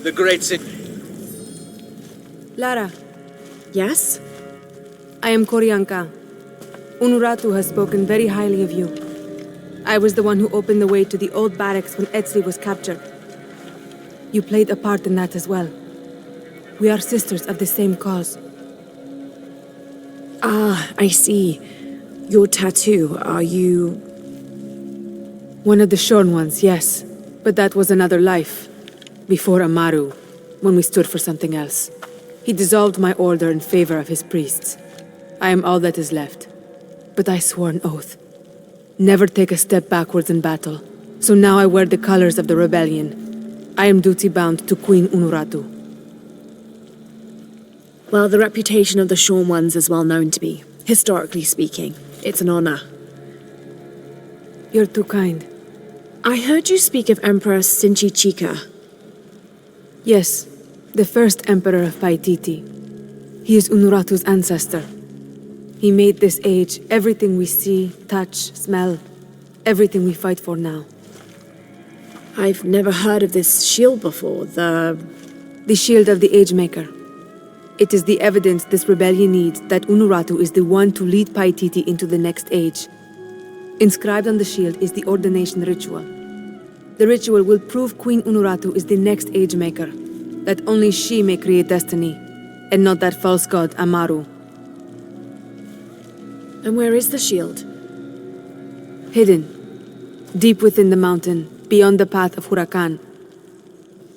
The great city. Lara, Yes? I am Koryanka. Unuratu has spoken very highly of you. I was the one who opened the way to the old barracks when Etzli was captured. You played a part in that as well. We are sisters of the same cause. Ah, I see. Your tattoo, are you... One of the shorn ones, yes. But that was another life. Before Amaru, when we stood for something else. He dissolved my order in favor of his priests. I am all that is left. But I swore an oath. Never take a step backwards in battle. So now I wear the colors of the rebellion. I am duty-bound to Queen Unuratu. Well, the reputation of the Shorn Ones is well known to me. Historically speaking, it's an honor. You're too kind. I heard you speak of Emperor Sinchichika. Yes, the first emperor of Paititi. He is Unuratu's ancestor. He made this age everything we see, touch, smell, everything we fight for now. I've never heard of this shield before, the shield of the Age Maker. It is the evidence this rebellion needs that Unuratu is the one to lead Paititi into the next age. Inscribed on the shield is the ordination ritual. The ritual will prove Queen Unuratu is the next Age Maker, that only she may create destiny, and not that false god Amaru. And where is the shield? Hidden, deep within the mountain, beyond the path of Huracan.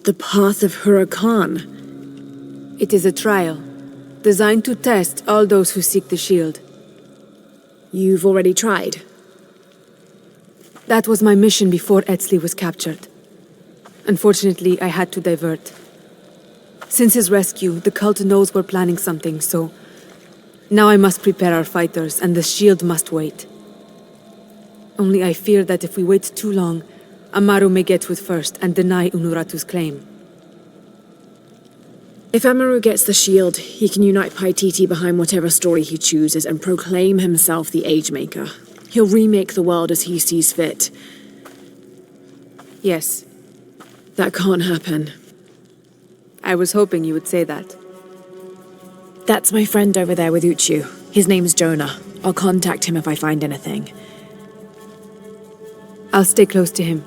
The path of Huracan. It is a trial, designed to test all those who seek the shield. You've already tried. That was my mission before Etzli was captured. Unfortunately, I had to divert. Since his rescue, the cult knows we're planning something, so... Now I must prepare our fighters, and the shield must wait. Only I fear that if we wait too long, Amaru may get to it first and deny Unuratu's claim. If Amaru gets the shield, he can unite Paititi behind whatever story he chooses and proclaim himself the Age Maker. He'll remake the world as he sees fit. Yes. That can't happen. I was hoping you would say that. That's my friend over there with Uchu. His name's Jonah. I'll contact him if I find anything. I'll stay close to him.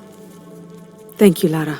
Thank you, Lara.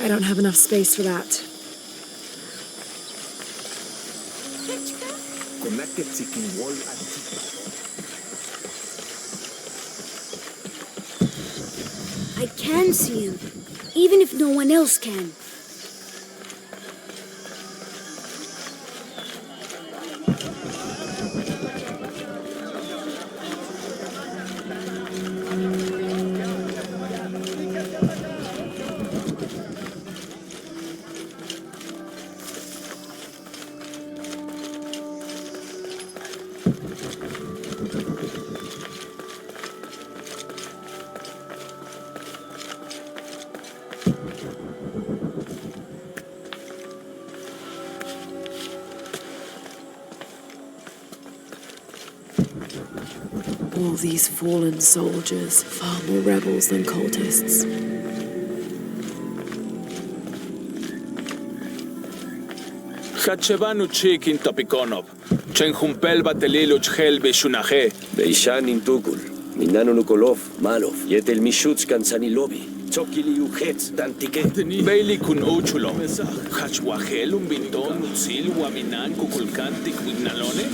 I don't have enough space for that. I can see him, even if no one else can. All these fallen soldiers, far more rebels than cultists. Hatshevanu chikin topikonov. Chenjumpel batelilo chhel beshunaje. Beishan in Tukul. Minano Nukolov, Malov. Yetel Mishuts Kansanilobi. Tsokili Uhetz, Tantike. Baili kun uchulo. Hachwahel un binton utsil waminan kukulkantik wignalone.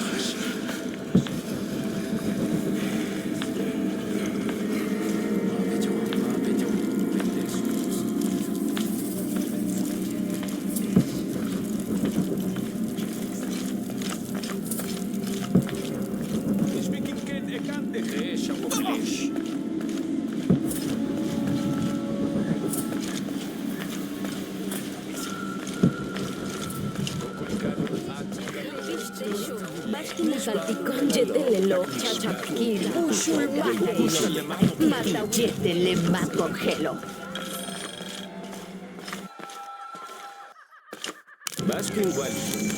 Baskini salticón, jetele lo, chachapquila, ushul bajarilo, mata jetele macogelo.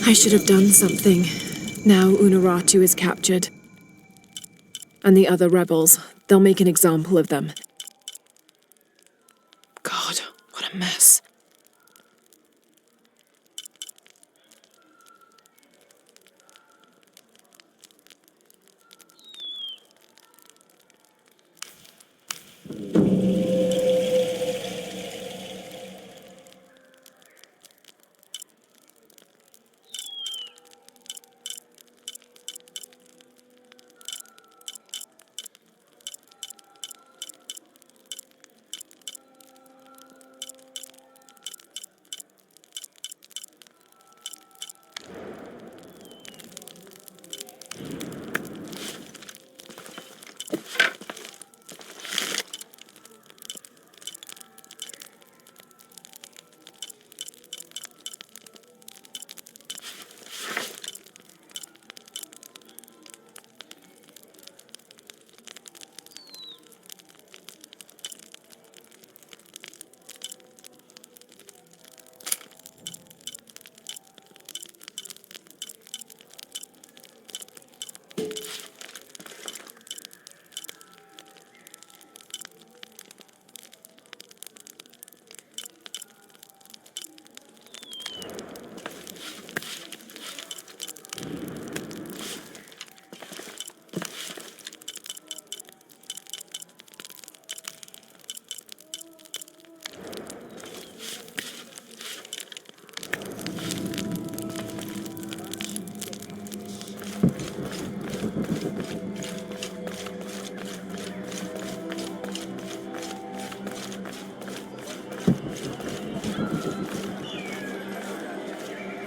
I should have done something. Now Unuratu is captured. And the other rebels, they'll make an example of them. God, what a mess.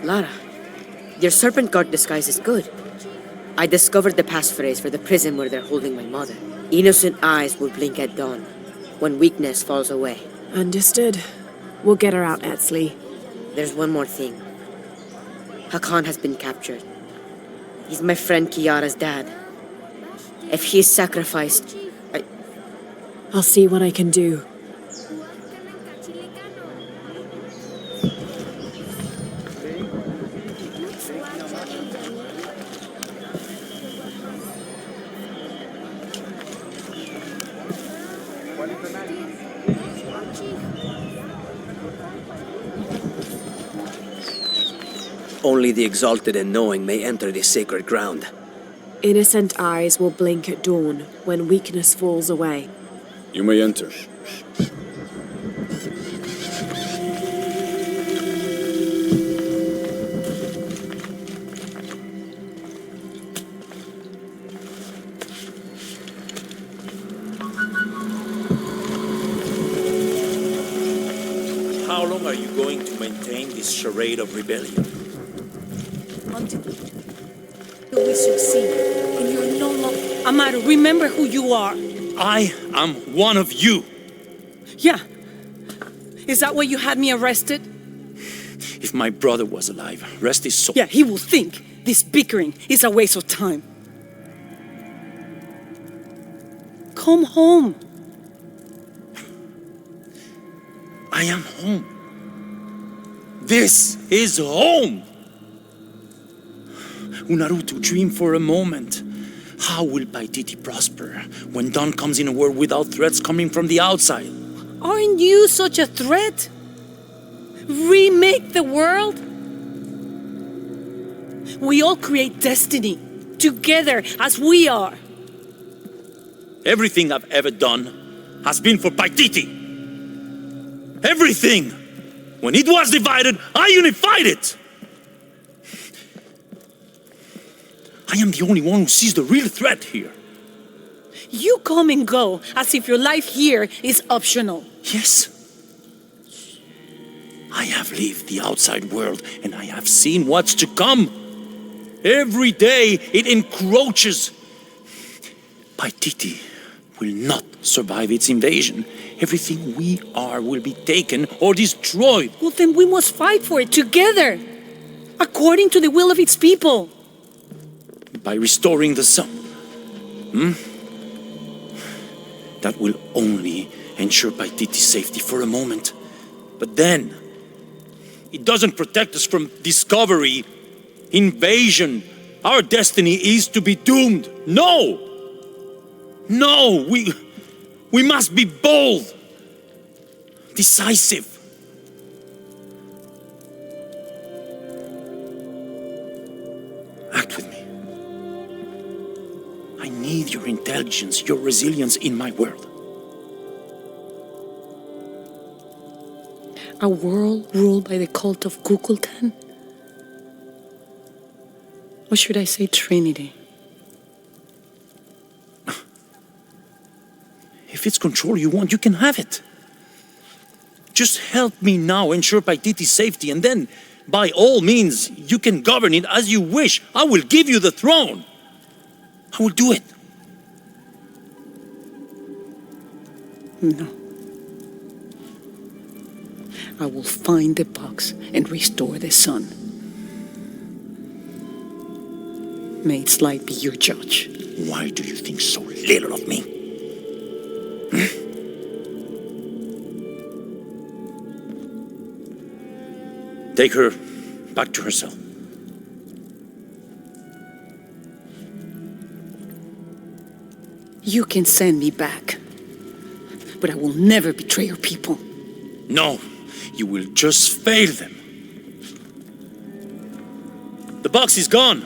Lara, your serpent guard disguise is good. I discovered the passphrase for the prison where they're holding my mother. Innocent eyes will blink at dawn, when weakness falls away. Understood. We'll get her out, Etzli. There's one more thing. Hakan has been captured. He's my friend Kiara's dad. If he is sacrificed, I'll see what I can do. Only the exalted and knowing may enter this sacred ground. Innocent eyes will blink at dawn when weakness falls away. You may enter. How long are you going to maintain this charade of rebellion? Until we succeed, and you're no longer... Amaru, remember who you are. I am one of you. Yeah. Is that why you had me arrested? If my brother was alive, rest his soul. Yeah, he will think this bickering is a waste of time. Come home. I am home. This is home. Unarutu, dream for a moment. How will Paititi prosper when dawn comes in a world without threats coming from the outside? Aren't you such a threat? Remake the world? We all create destiny, together as we are. Everything I've ever done has been for Paititi. Everything! When it was divided, I unified it! I am the only one who sees the real threat here. You come and go as if your life here is optional. Yes. I have lived the outside world and I have seen what's to come. Every day it encroaches. Paititi will not survive its invasion. Everything we are will be taken or destroyed. Well, then we must fight for it together, according to the will of its people. By restoring the sun. That will only ensure Paititi's safety for a moment. But then, it doesn't protect us from discovery, invasion. Our destiny is to be doomed. No! No! We must be bold, decisive. Act with me. I need your intelligence, your resilience in my world. A world ruled by the cult of Kukulkan? Or should I say Trinity? If it's control you want, you can have it. Just help me now ensure Paititi's safety, and then, by all means, you can govern it as you wish. I will give you the throne. I will do it. No. I will find the box and restore the sun. May its light be your judge. Why do you think so little of me? Take her back to her cell. You can send me back, but I will never betray your people. No, you will just fail them. The box is gone.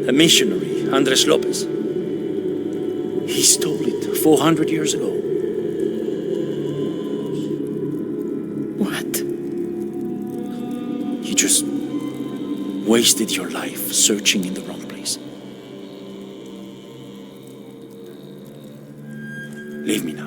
A missionary, Andres Lopez. He stole it 400 years ago. What? You just wasted your life searching in the wrong place. Leave me now.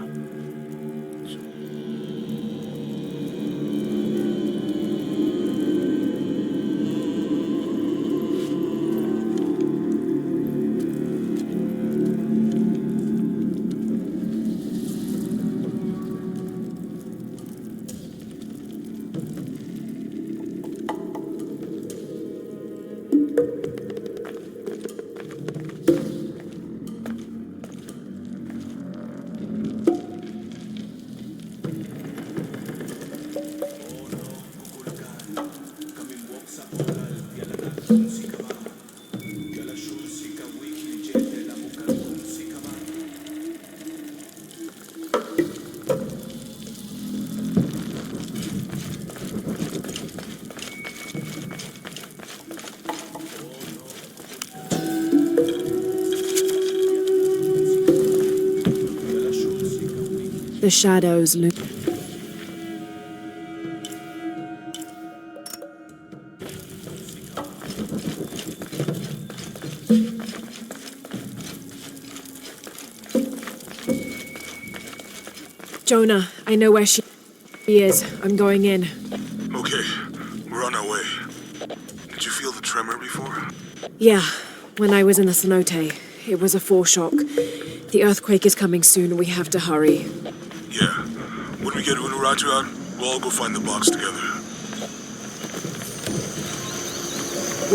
The shadows loom. Jonah, I know where she is. I'm going in. Okay, we're on our way. Did you feel the tremor before? Yeah, when I was in the cenote. It was a foreshock. The earthquake is coming soon. We have to hurry. Yeah. When we get Unuratu out, we'll all go find the box together.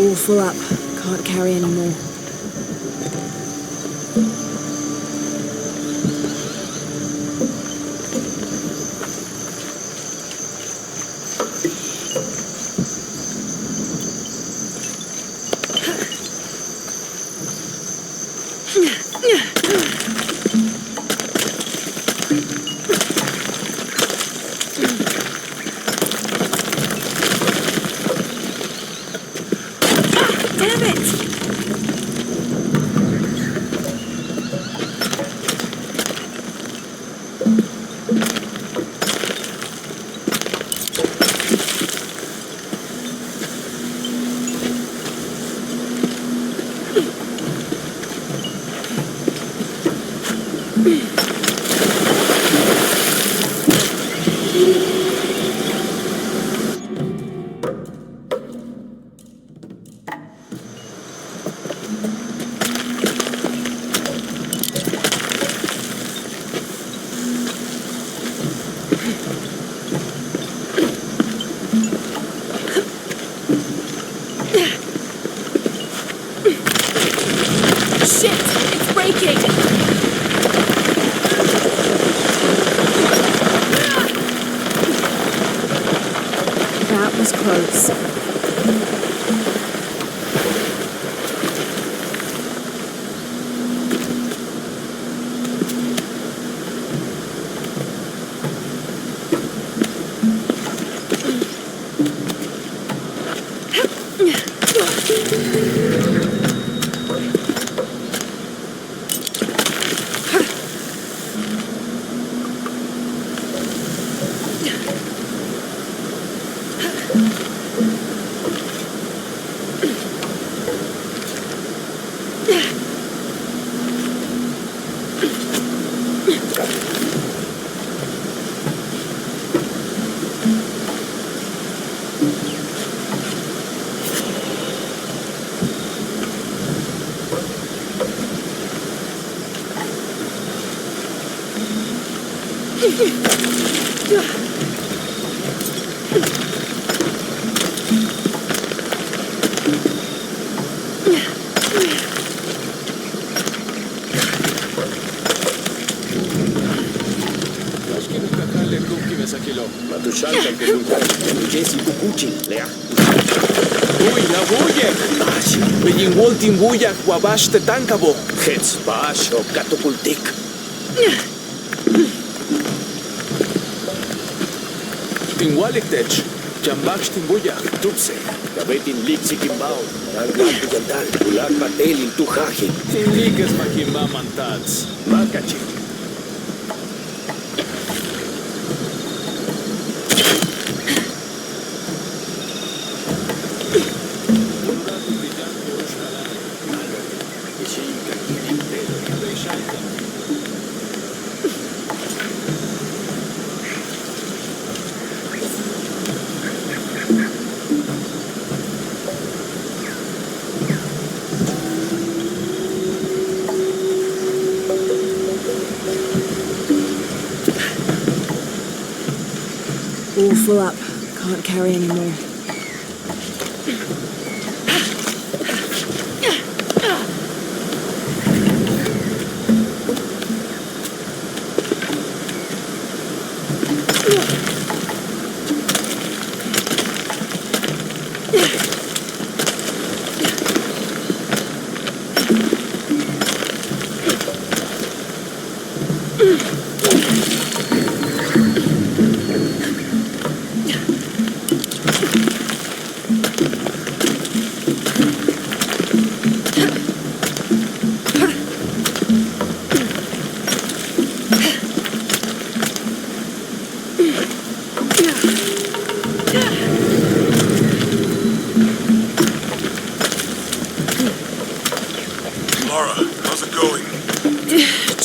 All full up. Can't carry any more. Shit! It's breaking! That was close. Matuszanka kebulka, Jesse kukuchin, lea. Buja, buja! Begin woltin buja, wabash te tankabo. Hetz, bash, o katokultik. Tinwaliktech, jambaksh timbuya. Tupse, kabetin liksi kimbao. Tanggal tugantal, ulak patelin tuhahin. Tinlikas makimbamantats. Makachi. All full up. Can't carry any more.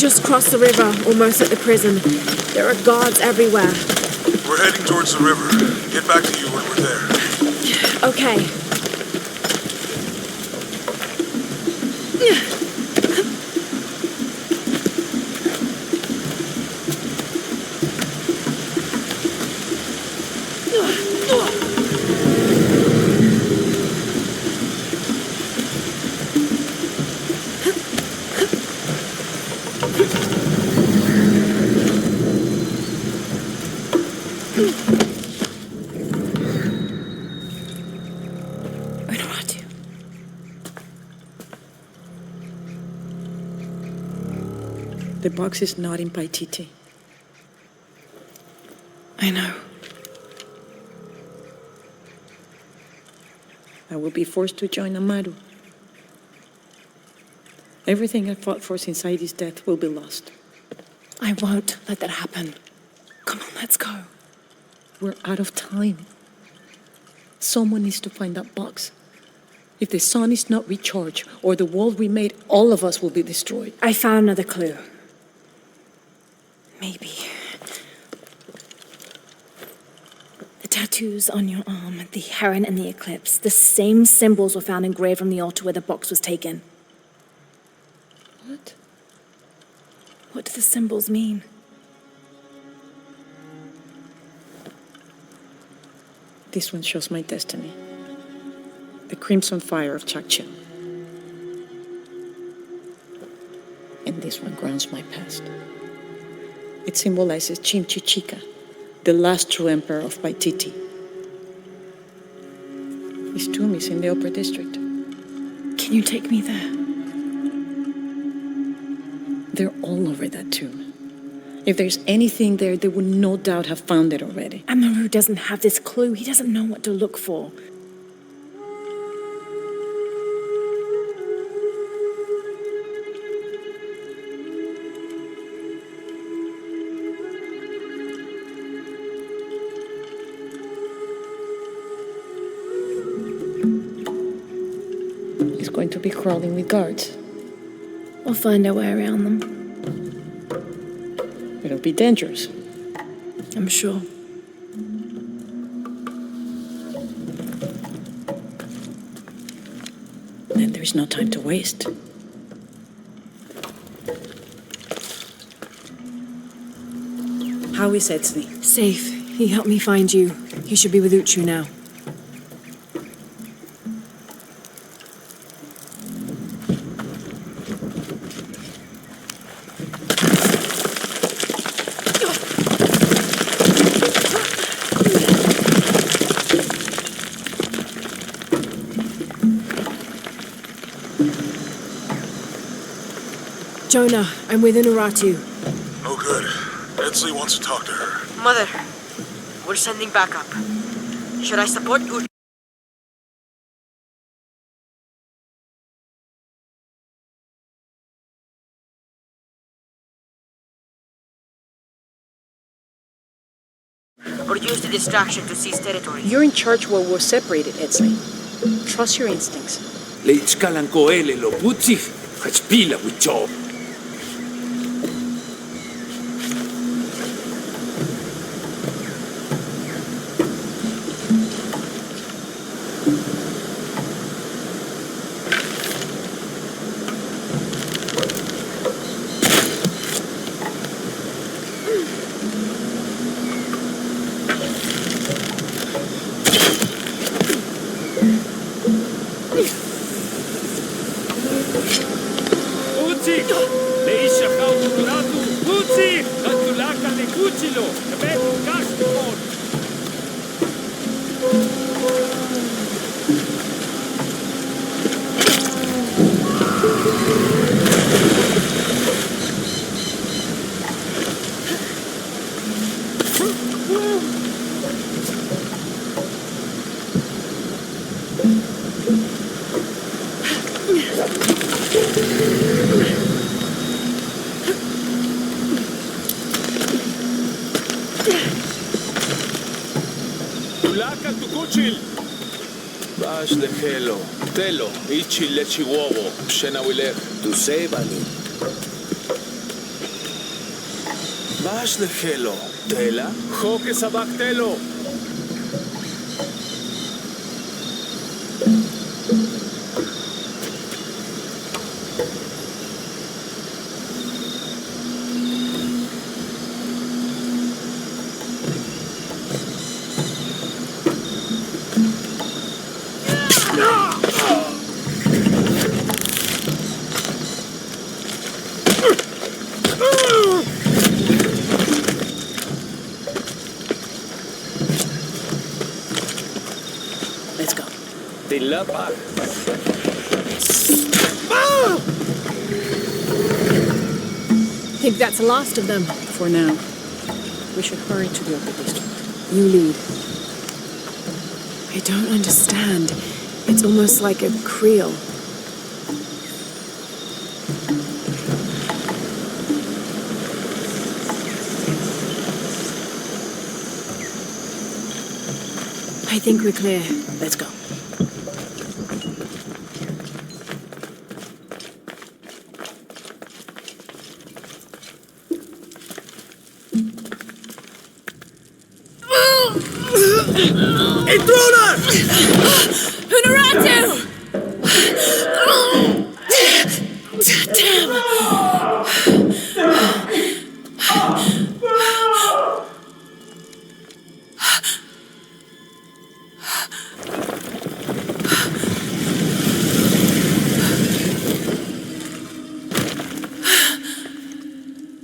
Just crossed the river, almost at the prison. There are guards everywhere. We're heading towards the river. Get back to you when we're there. Okay. The box is not in Paititi. I know. I will be forced to join Amaru. Everything I fought for since Heidi's death will be lost. I won't let that happen. Come on, let's go. We're out of time. Someone needs to find that box. If the sun is not recharged or the world we made, all of us will be destroyed. I found another clue. Maybe. The tattoos on your arm, the heron and the eclipse, the same symbols were found engraved on the altar where the box was taken. What? What do the symbols mean? This one shows my destiny. the crimson fire of Chakchen. And this one grounds my past. It symbolizes Chinchichica, the last true emperor of Paititi. His tomb is in the upper district. Can you take me there? They're all over that tomb. If there's anything there, they would no doubt have found it already. Amaru doesn't have this clue. He doesn't know what to look for. He's going to be crawling with guards. We'll find our way around them. It'll be dangerous. I'm sure. Then there's no time to waste. How is Etzli? Safe. He helped me find you. He should be with Uchu now. Jonah, I'm with Unuratu. No good. Etzli wants to talk to her. Mother, we're sending backup. Should I support Uchu? Or use the distraction to seize territory? You're in charge while we're separated, Etzli. Trust your instincts. Leitzkalankoele lo putsi, hachpila with job. Bash lehelo, telo, ichi lechi wowo, pshenawilech. Tu sebani. Bash lehelo, tela, joke sabak telo. Let's go. Tilapa. Think that's the last of them. For now, we should hurry to the upper district. You lead. I don't understand. It's almost like a creel. I think we're clear. Let's go. Intruder! Unuratu! Damn!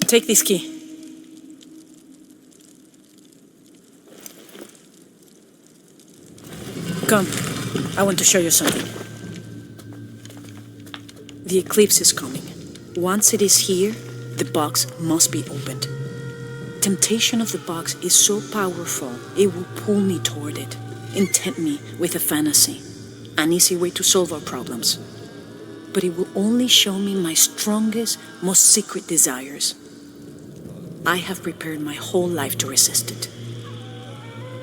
Take this key. Come, I want to show you something. The eclipse is coming. Once it is here, the box must be opened. Temptation of the box is so powerful, it will pull me toward it and tempt me with a fantasy, an easy way to solve our problems. But it will only show me my strongest, most secret desires. I have prepared my whole life to resist it.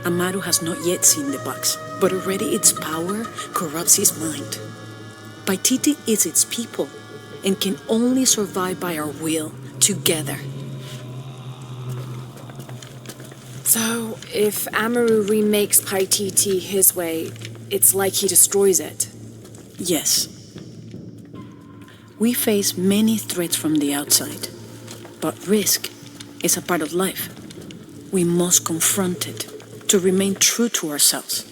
Amaru has not yet seen the box, but already its power corrupts his mind. Paititi is its people and can only survive by our will together. So, if Amaru remakes Paititi his way, it's like he destroys it. Yes. We face many threats from the outside, but risk is a part of life. We must confront it to remain true to ourselves.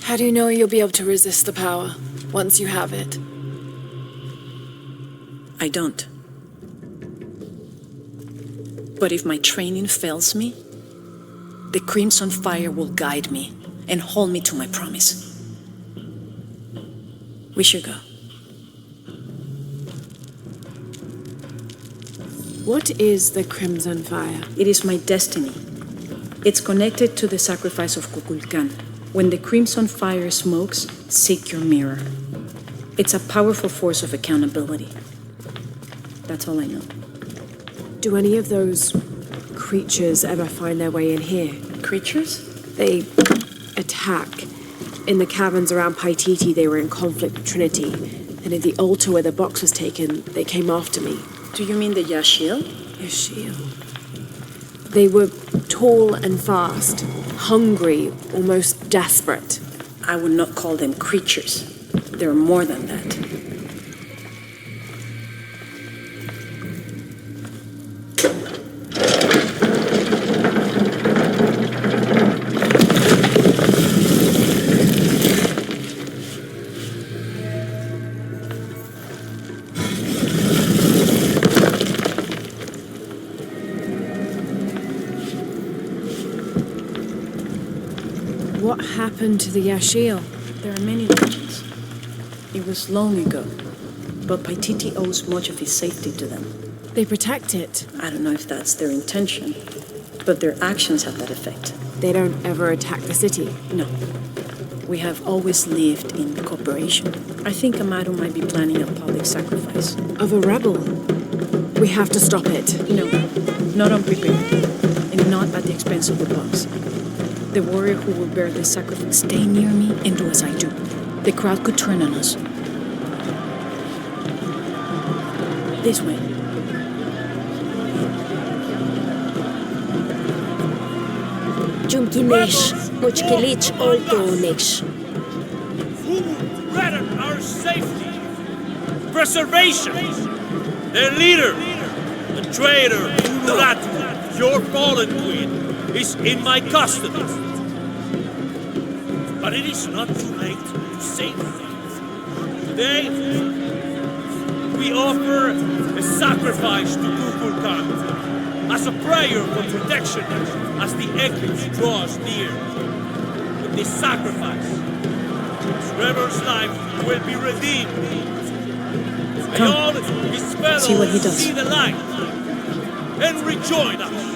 How do you know you'll be able to resist the power once you have it? I don't. But if my training fails me, the Crimson Fire will guide me and hold me to my promise. We should go. What is the Crimson Fire? It is my destiny. It's connected to the sacrifice of Kukulkan. When the Crimson Fire smokes, seek your mirror. It's a powerful force of accountability. That's all I know. Do any of those creatures ever find their way in here? Creatures? They attack. In the caverns around Paititi, they were in conflict with Trinity. And at the altar where the box was taken, they came after me. Do you mean the Yashil? Yashil. They were tall and fast, hungry, almost desperate. I would not call them creatures. They're more than that. What happened to the Yashil? There are many legends. It was long ago, but Paititi owes much of his safety to them. They protect it. I don't know if that's their intention, but their actions have that effect. They don't ever attack the city? No. We have always lived in cooperation. I think Amaru might be planning a public sacrifice. Of a rebel? We have to stop it. No, not unprepared, and not at the expense of the box. The warrior who will bear the sacrifice, stay near me and do as I do. The crowd could turn on us. This way. Jumkinesh, Mochkilich Oltonesh. Who threaten our safety, preservation? Their leader, the traitor, Uratu, your fallen queen, is in my custody. But it is not too late to save her. Today, we offer a sacrifice to Kukulkan as a prayer for protection as the eclipse draws near. With this sacrifice, Trevor's life will be redeemed. May all his fellows see the light and rejoin us.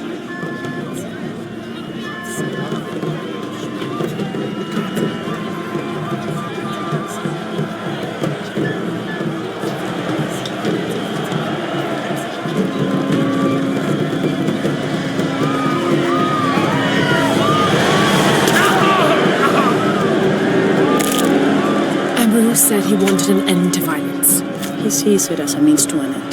Said he wanted an end to violence. He sees it as a means to an end.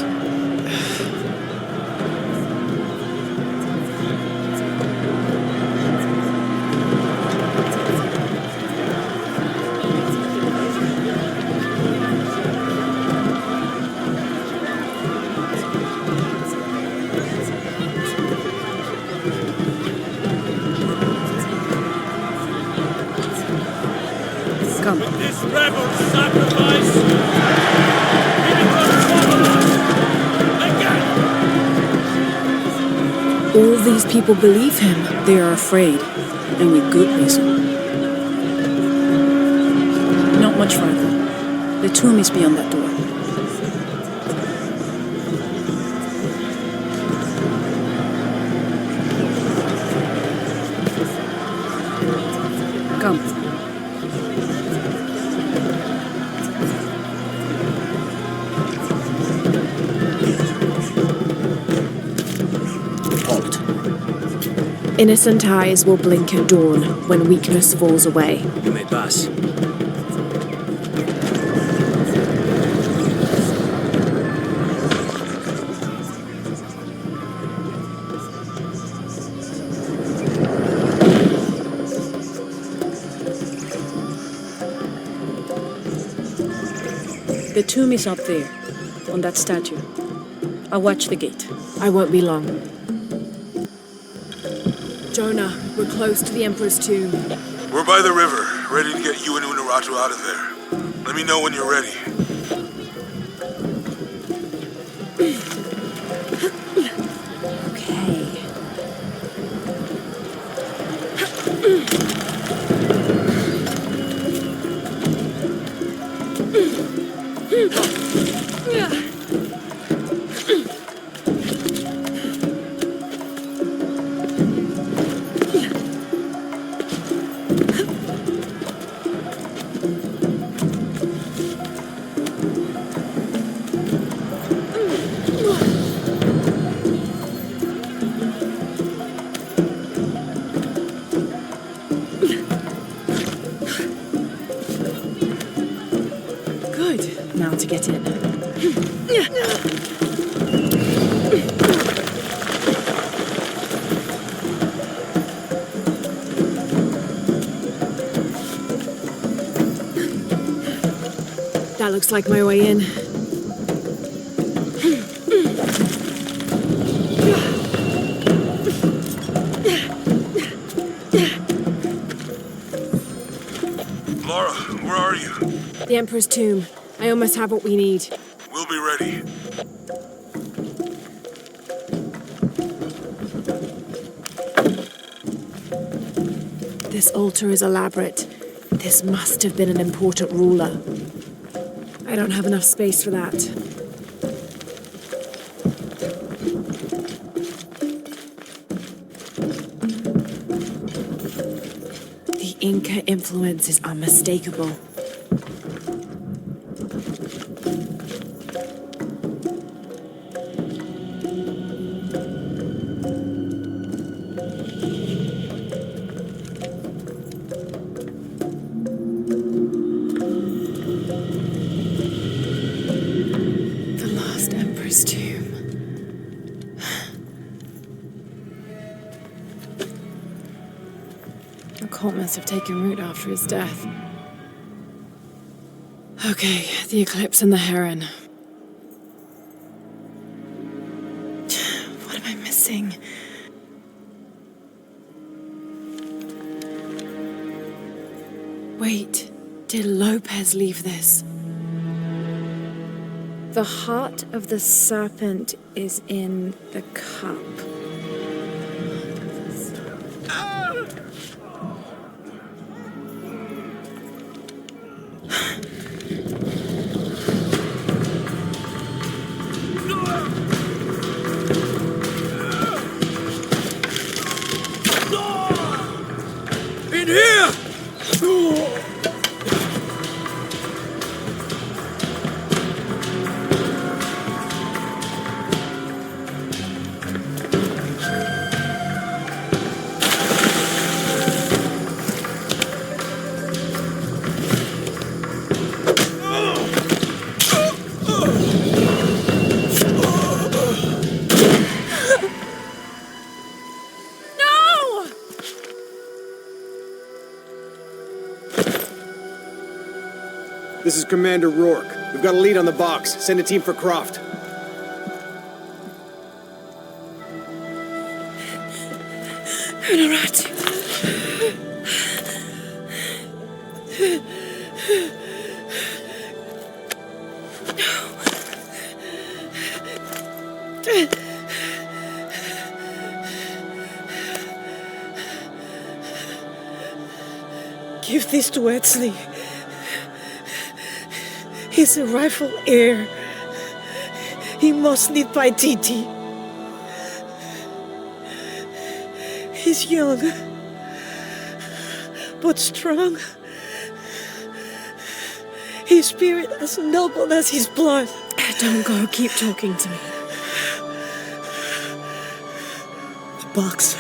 Come. With this rebel sacrifice, we become one again. All these people believe him. They are afraid, and with good reason. Not much farther. The tomb is beyond that door. Come. Halt. Innocent eyes will blink at dawn when weakness falls away. You may pass. The tomb is up there, on that statue. I'll watch the gate. I won't be long. Jonah, we're close to the Emperor's tomb. We're by the river, ready to get you and Unuratu out of there. Let me know when you're ready. Okay. Good. Now to get in. That looks like my way in. Lara, where are you? The Emperor's tomb. I almost have what we need. We'll be ready. This altar is elaborate. This must have been an important ruler. I don't have enough space for that. The Inca influence is unmistakable. The last Emperor's tomb. The cult must have taken root after his death. Okay, the eclipse and the heron. What am I missing? Wait, did Lopez leave this? The heart of the serpent is in the cup. In here! This is Commander Rourke. We've got a lead on the box. Send a team for Croft. Unuratu. this to Etzli. He's a rightful heir. He must live by Titi. He's young, but strong. His spirit as noble as his blood. Don't go. Keep talking to me. The box.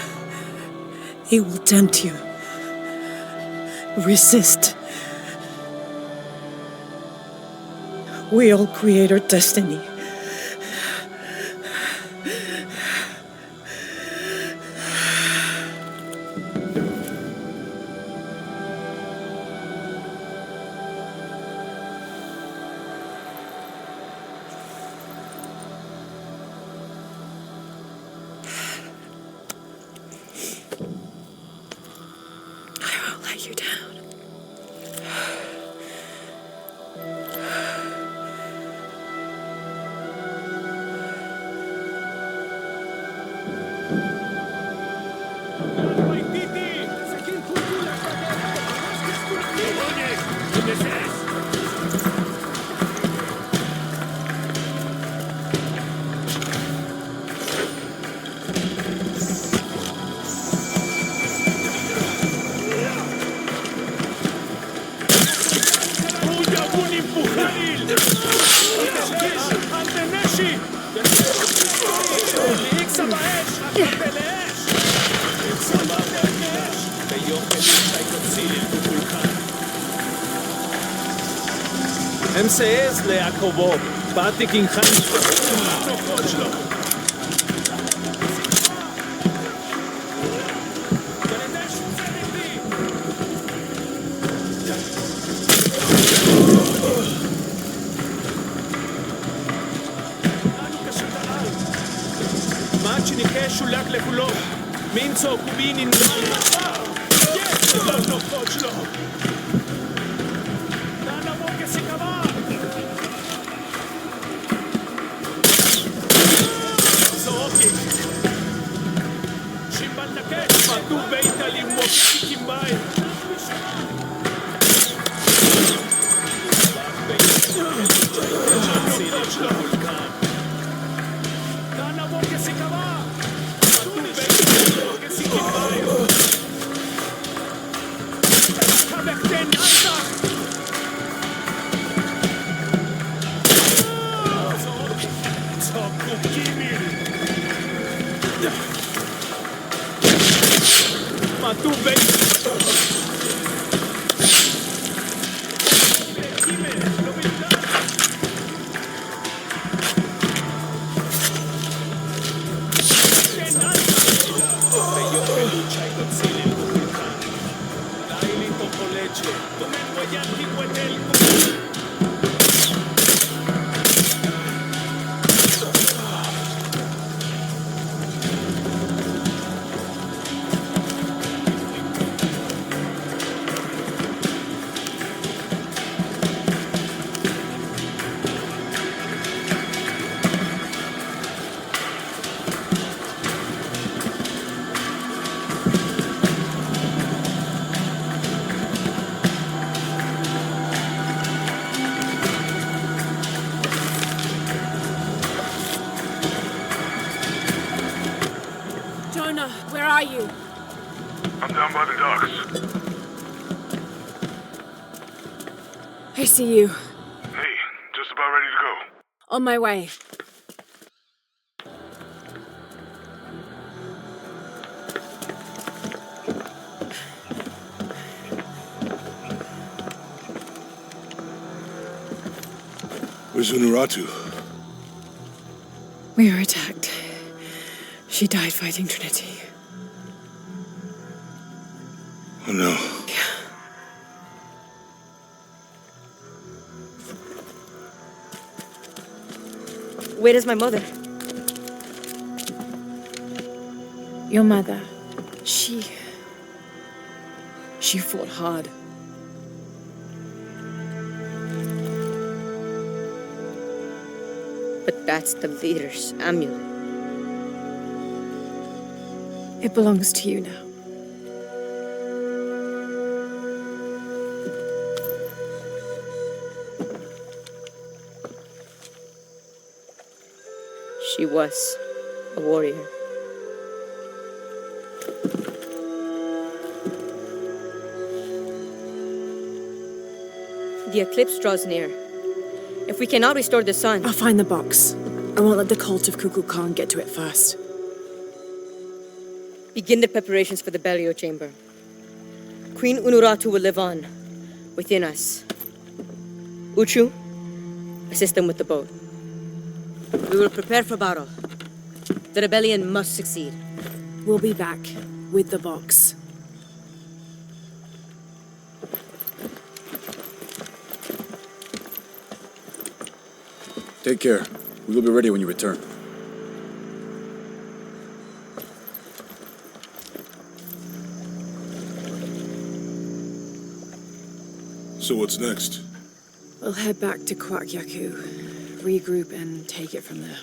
It will tempt you. Resist. We all create our destiny. Let you down. MCS ליעקובו, Breathtaking Macini שולק לכולו, מינצו קוביני לא קודשלו. Where are you? I'm down by the docks. I see you. Hey, just about ready to go. On my way. Where's Unuratu? We were attacked. She died fighting Trinity. Oh no. Where is my mother? Your mother. She fought hard. But that's the leader's amulet. It belongs to you now. She was a warrior. The eclipse draws near. If we cannot restore the sun... I'll find the box. I won't let the cult of Kukulkan get to it first. Begin the preparations for the burial chamber. Queen Unuratu will live on, within us. Uchu, assist them with the boat. We will prepare for battle. The rebellion must succeed. We'll be back with the box. Take care. We will be ready when you return. So what's next? We'll head back to Kwakyaku, regroup and take it from there.